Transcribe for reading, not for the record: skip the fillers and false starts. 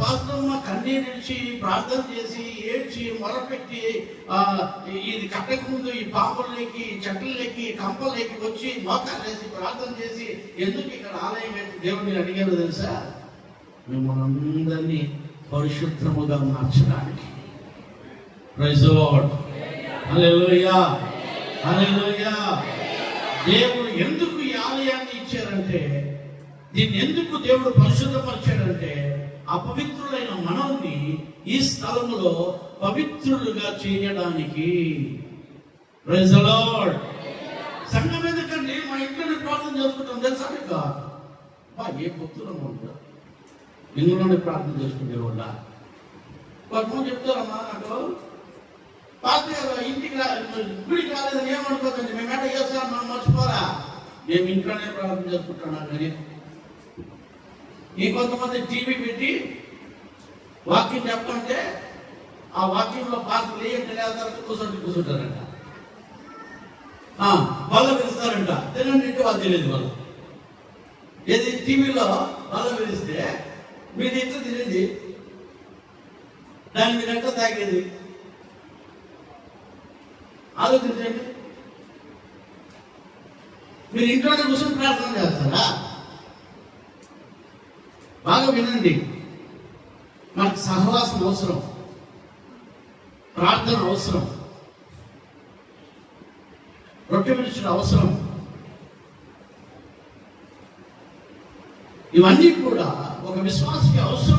పాస్టమ్మ కన్నీరిచి ప్రార్థన చేసి ఏడ్చి మొరపెట్టి ఇది కట్టక ముందు ఈ పాపల్లోకి చెట్లలోకి కంపల్లోకి వచ్చి మోకాలేసి ప్రార్థన చేసి ఎందుకు ఇక్కడ ఆలయం పెట్టి దేవుడిని అడిగారు తెలుసా? మిమ్మల్ని అందరినీ పరిశుద్ధముగా మార్చడానికి. Praise the lord. Hallelujah, hallelujah. దేవుడు ఎందుకు ఈ ఆలయాన్ని ఇచ్చారంటే, దీన్ని ఎందుకు దేవుడు పరిశుద్ధపరిచాడంటే, అపవిత్రులైన మనల్ని ఈ స్థలంలో పవిత్రులుగా చేయడానికి. Praise the lord. సంఘం ఎందుకంటే మా ఇంట్లోనే ప్రార్థన చేసుకుంటాం తెలుసా మీకు? ఏ భక్తులం ఉంటారు ఇందులోనే ప్రార్థన చేసుకునే వాళ్ళ. కొంతమంది చెప్తారమ్మా నాకు, పాస్టర్ ఇంటికి గుడికి రాలేదని ఏమనుకోకండి, మేము ఎట్లా చేస్తాం మనం మర్చిపోరా, మేము ఇంట్లోనే ప్రార్థన చేసుకుంటున్నాం. కానీ కొంతమంది టీవీ పెట్టి వాక్యం చెప్పంటే ఆ వాక్యంలో పాస్టర్ లేదంటే లేదంటే కూర్చుంటారంట, బల్ల పిలుస్తారంట. తినండి వాళ్ళు తెలియదు. వాళ్ళు ఏది టీవీలో బల్ల పిలిస్తే మీరు ఎట్లా తినేది, దాన్ని మీరు ఎట్లా తాగేది ఆలోచించండి. మీరు ఇంట్లోనే కూర్చొని ప్రార్థన చేస్తారా? బాగా వినండి, మనకు సహవాసం అవసరం, ప్రార్థన అవసరం, రొట్టె విరుచుడు అవసరం. ఇవన్నీ కూడా ఒక విశ్వాసకి అవసరం.